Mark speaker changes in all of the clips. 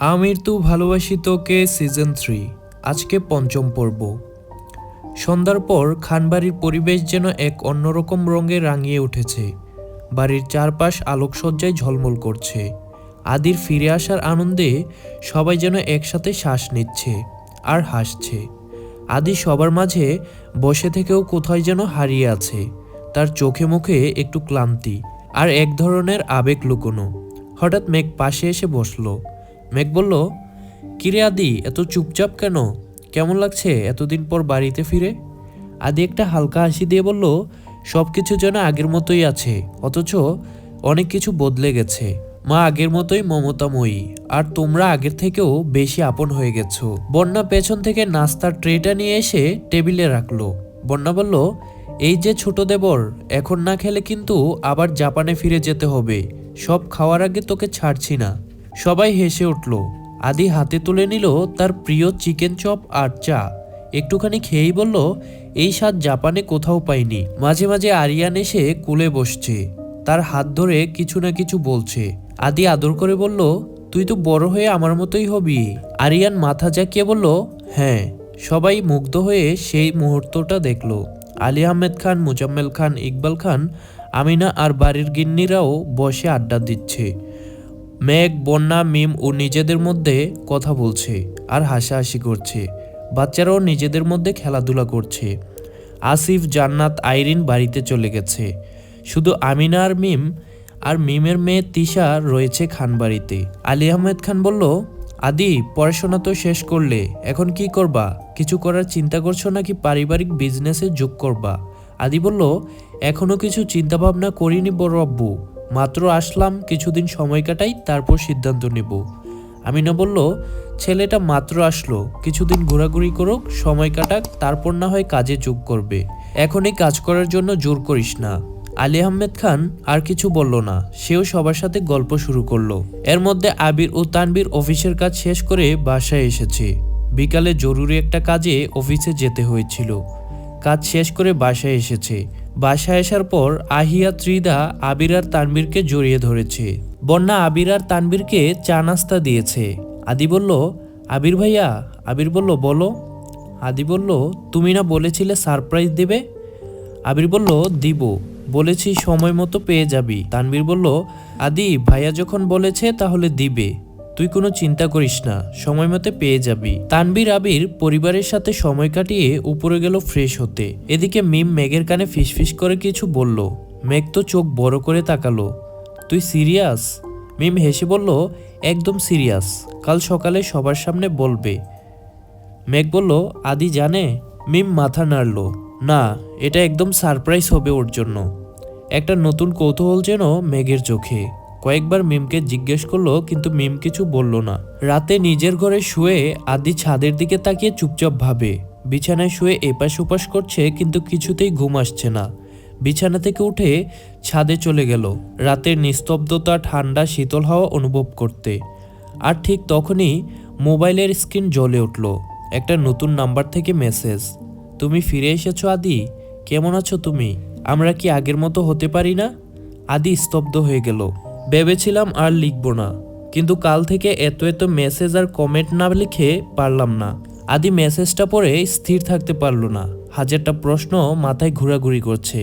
Speaker 1: আমির তু ভালোবাসি তোকে সিজন 3 আজকে পঞ্চম পর্ব। সন্ধ্যার পর খানবাড়ির পরিবেশ যেন এক অন্যরকম রঙে রাঙিয়ে উঠেছে। বাড়ির চারপাশ আলোকসজ্জায় ঝলমল করছে। আদির ফিরে আসার আনন্দে সবাই যেন একসাথে শ্বাস নিচ্ছে আর হাসছে। আদি সবার মাঝে বসে থেকেও কোথায় যেন হারিয়ে আছে। তার চোখে মুখে একটু ক্লান্তি আর এক ধরনের আবেগ লুকোনো। হঠাৎ মেঘ পাশে এসে বসলো। মেঘ বলল, কিরে আদি, এত চুপচাপ কেন? কেমন লাগছে এতদিন পর বাড়িতে ফিরে? আদি একটা হালকা হাসি দিয়ে বলল, সব কিছু যেন আগের মতোই আছে, অথচ অনেক কিছু বদলে গেছে। মা আগের মতোই মমতাময়ী, আর তোমরা আগের থেকেও বেশি আপন হয়ে গেছো। বন্যা পেছন থেকে নাস্তার ট্রেটা নিয়ে এসে টেবিলে রাখলো। বন্যা বলল, এই যে ছোট দেবর, এখন না খেলে কিন্তু আবার জাপানে ফিরে যেতে হবে। সব খাওয়ার আগে তোকে ছাড়ছি না। সবাই হেসে উঠল। আদি হাতে তুলে নিল তার প্রিয় চিকেন চপ আর চা। একটুখানি খেয়েই বলল, এই স্বাদ জাপানে কোথাও পাইনি। মাঝে মাঝে আরিয়ান এসে কোলে বসছে, তার হাত ধরে কিছু না কিছু বলছে। আদি আদর করে বলল, তুই তো বড় হয়ে আমার মতোই হবি। আরিয়ান মাথা জাকিয়ে বলল, হ্যাঁ। সবাই মুগ্ধ হয়ে সেই মুহূর্তটা দেখল। আলী আহমেদ খান, মুজাম্মেল খান, ইকবাল খান, আমিনা আর বাড়ির গিন্নিরাও বসে আড্ডা দিচ্ছে। মেঘ, বন্যা, মিম ও নিজেদের মধ্যে কথা বলছে আর হাসাহাসি করছে। বাচ্চারাও নিজেদের মধ্যে খেলাধুলা করছে। আসিফ, জান্নাত, আইরিন বাড়িতে চলে গেছে। শুধু আমিনা আর মিমের মেয়ে তিশা রয়েছে খানবাড়িতে। আলী আহমেদ খান বলল, আদি, পড়াশোনা তো শেষ করলে, এখন কি করবা? কিছু করার চিন্তা করছো নাকি পারিবারিক বিজনেসে যোগ করবা? আদি বলল, এখনো কিছু চিন্তা ভাবনা করিনি বড় আব্বু, মাত্র আসলাম, কিছুদিন সময় কাটাই, তারপর সিদ্ধান্ত নেব। আমিনা বলল, ছেলেটা মাত্র আসলো, কিছুদিন ঘোরাঘুরি করুক, সময় কাটাক, তারপর না হয় কাজে যোগ করবে। এখনই কাজ করার জন্য জোর করিস না। আলী আহমেদ খান আর কিছু বলল না, সেও সবার সাথে গল্প শুরু করলো। এর মধ্যে আবির ও তানবীর অফিসের কাজ শেষ করে বাসায় এসেছে। বিকালে জরুরি একটা কাজে অফিসে যেতে হয়েছিল। কাজ শেষ করে বাসায় এসেছে। বাসায় আসার পর আহিয়া, ত্রিদা আবির আর তানবীরকে জড়িয়ে ধরেছে। বন্যা আবির আর তানবীরকে চা নাস্তা দিয়েছে। আদি বলল, আবির ভাইয়া। আবির বলল, বলো। আদি বলল, তুমি না বলেছিলে সারপ্রাইজ দেবে? আবির বলল, দিব, বলেছি সময় মতো পেয়ে যাবি। তানবীর বলল, আদি ভাইয়া যখন বলেছে তাহলে দিবে, তুই কোনো চিন্তা করিস না, সময় মতো পেয়ে যাবি। তানবীর আবির পরিবারের সাথে সময় কাটিয়ে উপরে গেল ফ্রেশ হতে। এদিকে মিম মেঘের কানে ফিসফিস করে কিছু বলল। মেঘ তো চোখ বড় করে তাকালো। তুই সিরিয়াস? মিম হেসে বলল, একদম সিরিয়াস, কাল সকালে সবার সামনে বলবে। মেঘ বলল, আদি জানে? মিম মাথা নাড়ল, না, এটা একদম সারপ্রাইজ হবে ওর জন্য। একটা নতুন কৌতূহল যেন মেঘের চোখে। কয়েকবার মিমকে জিজ্ঞেস করলো, কিন্তু মিম কিছু বলল না। রাতে নিজের ঘরে শুয়ে আদি ছাদের দিকে তাকিয়ে চুপচাপ ভাবে। বিছানায় শুয়ে এপাশ ওপাশ করছে, কিন্তু কিছুতেই ঘুম আসছে না। বিছানা থেকে উঠে ছাদে চলে গেল, রাতের নিস্তব্ধতা, ঠান্ডা শীতল হাওয়া অনুভব করতে। আর ঠিক তখনই মোবাইলের স্ক্রিন জ্বলে উঠল। একটা নতুন নাম্বার থেকে মেসেজ। তুমি ফিরে এসেছো আদি, কেমন আছো তুমি? আমরা কি আগের মতো হতে পারি না? আদি স্তব্ধ হয়ে গেল। ভেবেছিলাম আর লিখব না, কিন্তু কাল থেকে এত এত মেসেজ আর কমেন্ট না লিখে পারলাম না। আদি মেসেজটা পড়ে স্থির থাকতে পারল না। হাজারটা প্রশ্ন মাথায় ঘোরাঘুরি করছে।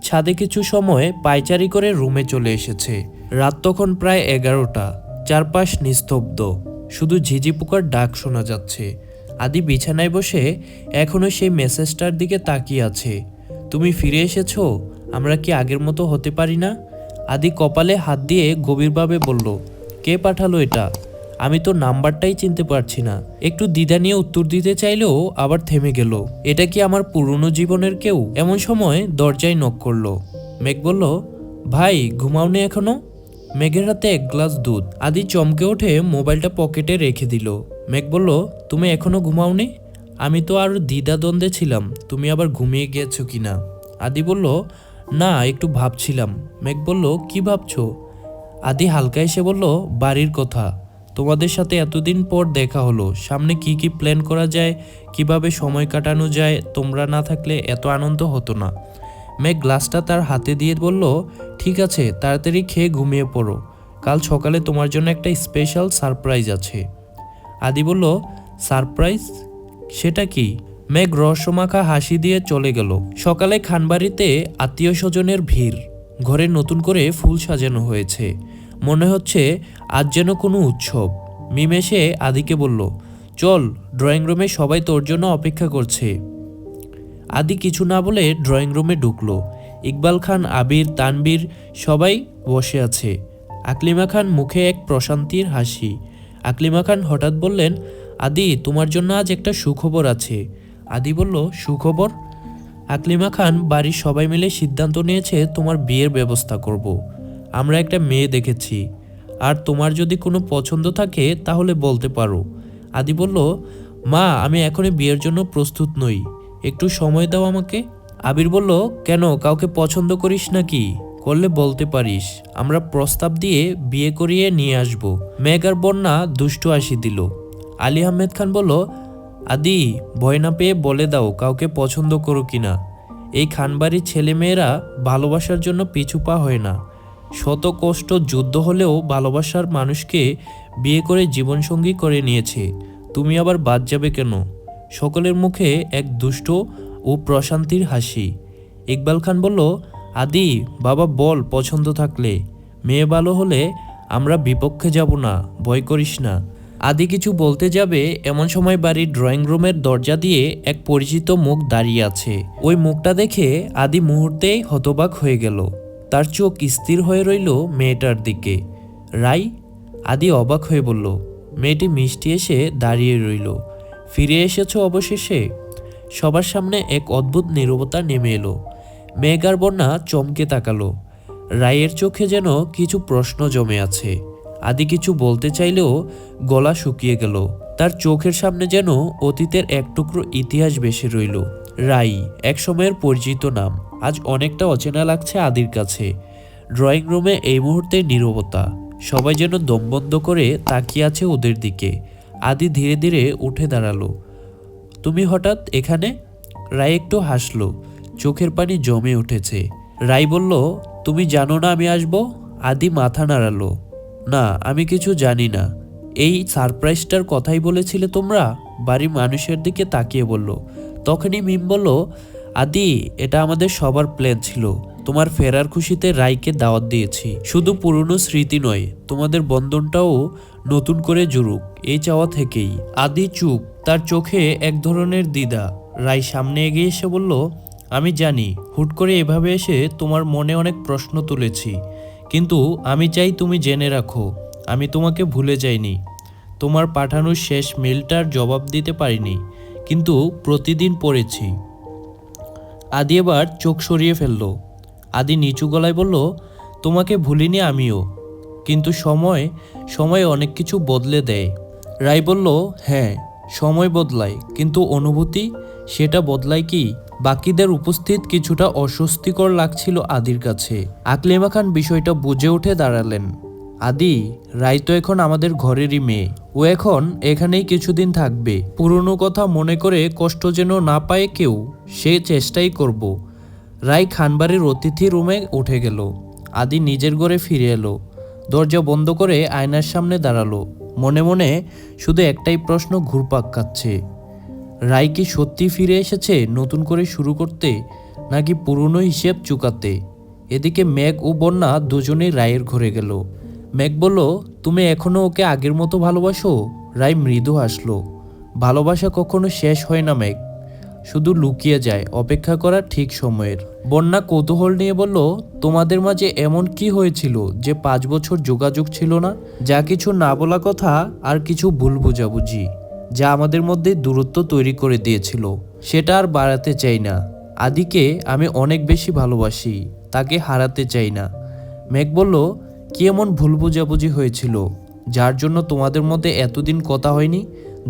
Speaker 1: ছাদে কিছু সময় পায়চারি করে রুমে চলে এসেছে। রাত তখন প্রায় 11টা। চারপাশ নিস্তব্ধ, শুধু ঝিঝি পোকার ডাক শোনা যাচ্ছে। আদি বিছানায় বসে এখনো সেই মেসেজটার দিকে তাকিয়ে আছে। তুমি ফিরে এসেছো, আমরা কি আগের মতো হতে পারি না? আদি কপালে হাত দিয়ে গভীরভাবে বলল, কে পাঠালো এটা? আমি তো নাম্বারটাই চিনতে পারছি না। একটু দ্বিধা নিয়ে উত্তর দিতে চাইলেও আবার থেমে গেল। এটা কি আমার পুরনো জীবনের কেউ? এমন সময় দরজায় নক করলো। মেঘ বলল, ভাই ঘুমাওনি এখনো? মেঘের হাতে এক গ্লাস দুধ। আদি চমকে উঠে মোবাইলটা পকেটে রেখে দিল। মেঘ বলল, তুমি এখনো ঘুমাওনি? আমি তো আরো দ্বিধাদ্বন্দ্বে ছিলাম তুমি আবার ঘুমিয়ে গিয়েছো কিনা। আদি বলল, না, একটু ভাবছিলাম। মেঘ বলল, কি ভাবছো? আদি হালকা এসে বলল, বাড়ির কথা। তোমাদের সাথে এতদিন পর দেখা হলো, সামনে কি কি প্ল্যান করা যায়, কিভাবে সময় কাটানো যায়, তোমরা না থাকলে এত আনন্দ হতো না। মেঘ গ্লাসটা তার হাতে দিয়ে বলল, ঠিক আছে, তাড়াতাড়ি খেয়ে ঘুমিয়ে পড়ো, কাল সকালে তোমার জন্য একটা স্পেশাল সারপ্রাইজ আছে। আদি বলল, সারপ্রাইজ? সেটা কি? মেঘ রহস্যমাখা হাসি দিয়ে চলে গেল। সকালে খানবাড়িতে আত্মীয় স্বজনের ভিড়। ঘরে নতুন করে ফুল সাজানো হয়েছে, মনে হচ্ছে আজ যেন কোনো উৎসব। মিম এসে আদিকে বলল, চল, ড্রয়িং রুমে সবাই তোর জন্য অপেক্ষা করছে। আদি কিছু না বলে ড্রয়িং রুমে ঢুকলো। ইকবাল খান, আবির, তানবীর সবাই বসে আছে। আকলিমা খান মুখে এক প্রশান্তির হাসি। আকলিমা খান হঠাৎ বললেন, আদি, তোমার জন্য আজ একটা সুখবর আছে। আদি বলল, সুখবর? আকলিমা খান, বাড়ির সবাই মিলে সিদ্ধান্ত নিয়েছে তোমার বিয়ের ব্যবস্থা করব। আমরা একটা মেয়ে দেখেছি, আর তোমার যদি কোনো পছন্দ থাকে তাহলে বলতে পারো। আদি বলল, মা, আমি এখনই বিয়ের জন্য প্রস্তুত নই, একটু সময় দাও আমাকে। আবির বলল, কেন, কাউকে পছন্দ করিস নাকি? করলে বলতে পারিস, আমরা প্রস্তাব দিয়ে বিয়ে করিয়ে নিয়ে আসব। মেঘ আর বন্যা দুষ্টু হাসি দিল। আলী আহমেদ খান বলল, আদি, ভয় না পেয়ে বলে দাও কাউকে পছন্দ করো কিনা। এই খানবাড়ির ছেলেমেয়েরা ভালোবাসার জন্য পিছু পা হয় না। শত কষ্ট যুদ্ধ হলেও ভালোবাসার মানুষকে বিয়ে করে জীবনসঙ্গী করে নিয়েছে, তুমি আবার বাদ যাবে কেন? সকলের মুখে এক দুষ্ট ও প্রশান্তির হাসি। ইকবাল খান বলল, আদি, বাবা বল, পছন্দ থাকলে। মেয়ে ভালো হলে আমরা বিপক্ষে যাব না, ভয় করিস না। আদি কিছু বলতে যাবে এমন সময় বাড়ির ড্রয়িং রুমের দরজা দিয়ে এক পরিচিত মুখ দাঁড়িয়ে আছে। ওই মুখটা দেখে আদি মুহূর্তেই হতবাক হয়ে গেল। তার চোখ স্থির হয়ে রইল মেয়েটার দিকে। রাই? আদি অবাক হয়ে বলল। মেয়েটি মিষ্টি এসে দাঁড়িয়ে রইল। ফিরে এসেছো অবশেষে? সবার সামনে এক অদ্ভুত নীরবতা নেমে এলো। মেঘ আর বন্যা চমকে তাকালো। রায়ের চোখে যেন কিছু প্রশ্ন জমে আছে। আদি কিছু বলতে চাইলেও গলা শুকিয়ে গেল। তার চোখের সামনে যেন অতীতের এক টুকরো ইতিহাস ভেসে রইল। রাই, এক সময়ের পরিচিত নাম, আজ অনেকটা অচেনা লাগছে আদির কাছে। ড্রয়িং রুমে এই মুহূর্তে নীরবতা। সবাই যেন দম বন্ধ করে তাকিয়ে আছে ওদের দিকে। আদি ধীরে ধীরে উঠে দাঁড়ালো। তুমি হঠাৎ এখানে? রাই একটু হাসলো, চোখের পানি জমে উঠেছে। রাই বলল, তুমি জানো না আমি আসবো? আদি মাথা নাড়ালো। না, আমি কিছু জানি না। এই সারপ্রাইজটার কথাই বলেছিলে তোমরা? বাড়ির মানুষের দিকে তাকিয়ে বলল। তখনই মিম বলল, আদি, এটা আমাদের সবার প্ল্যান ছিল। তোমার ফেরার খুশিতে রাইকে দাওয়াত দিয়েছি। শুধু পুরনো স্মৃতি নয়, তোমাদের বন্ধনটাও নতুন করে জুড়ুক, এই চাওয়া থেকেই। আদি চুপ, তার চোখে এক ধরনের দ্বিধা। রাই সামনে এগিয়ে এসে বলল, আমি জানি হুট করে এভাবে এসে তোমার মনে অনেক প্রশ্ন তুলেছি, কিন্তু আমি চাই তুমি জেনে রাখো, আমি তোমাকে ভুলে যাইনি। তোমার পাঠানো শেষ মেলটার জবাব দিতে পারিনি, কিন্তু প্রতিদিন পড়েছি। আদি এবার চোখ সরিয়ে ফেলল। আদি নিচু গলায় বলল, তোমাকে ভুলিনি আমিও, কিন্তু সময় অনেক কিছু বদলে দেয়। রাই বলল, হ্যাঁ, সময় বদলায়, কিন্তু অনুভূতি, সেটা বদলায় কি? বাকিদের উপস্থিত কিছুটা অস্বস্তিকর লাগছিল আদির কাছে। আকলিমা খান বিষয়টা বুঝে উঠে দাঁড়ালেন। আদি, রাই তো এখন আমাদের ঘরেরই মেয়ে, ও এখন এখানেই কিছুদিন থাকবে। পুরনো কথা মনে করে কষ্ট যেন না পায় কেউ, সে চেষ্টাই করব। রাই খানবাড়ির অতিথি রুমে উঠে গেল। আদি নিজের ঘরে ফিরে এলো। দরজা বন্ধ করে আয়নার সামনে দাঁড়ালো। মনে মনে শুধু একটাই প্রশ্ন ঘুরপাক খাচ্ছে, রাই কি সত্যি ফিরে এসেছে নতুন করে শুরু করতে, নাকি পুরনো হিসেব চুকাতে? এদিকে মেঘ ও বন্যা দুজনেই রায়ের ঘরে গেল। মেঘ বলল, তুমি এখনো ওকে আগের মতো ভালোবাসো? রাই মৃদু হাসলো। ভালোবাসা কখনো শেষ হয় না মেঘ, শুধু লুকিয়ে যায় অপেক্ষা করা ঠিক সময়ের। বন্যা কৌতূহল নিয়ে বলল, তোমাদের মাঝে এমন কি হয়েছিল যে 5 বছর যোগাযোগ ছিল না? যা কিছু না বলা কথা, আর কিছু ভুল বোঝাবুঝি, যা আমাদের মধ্যে দূরত্ব তৈরি করে দিয়েছিল, সেটা আর বাড়াতে চাই না। আদিকে আমি অনেক বেশি ভালোবাসি, তাকে হারাতে চাই না। মেঘ বলল, কি এমন ভুল বোঝাবুঝি হয়েছিল যার জন্য তোমাদের মধ্যে এতদিন কথা হয়নি,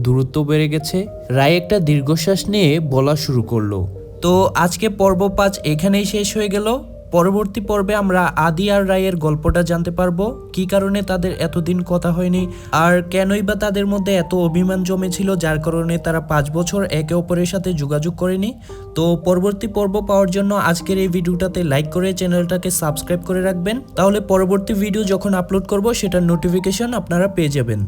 Speaker 1: দূরত্ব বেড়ে গেছে? রায় একটা দীর্ঘশ্বাস নিয়ে বলা শুরু করলো। তো আজকে পর্ব 5 এখানেই শেষ হয়ে গেল। পরবর্তী পর্বে আমরা আদি আর রায়ের গল্পটা জানতে পারবো, কি কারণে তাদের এতদিন কথা হয়নি আর কেনই বা তাদের মধ্যে এত অভিমান জমেছিল যার কারণে তারা 5 বছর একে অপরের সাথে যোগাযোগ করেনি। তো পরবর্তী পর্ব পাওয়ার জন্য আজকের এই ভিডিওটাতে লাইক করে চ্যানেলটাকে সাবস্ক্রাইব করে রাখবেন, তাহলে পরবর্তী ভিডিও যখন আপলোড করব সেটার নোটিফিকেশন আপনারা পেয়ে যাবেন।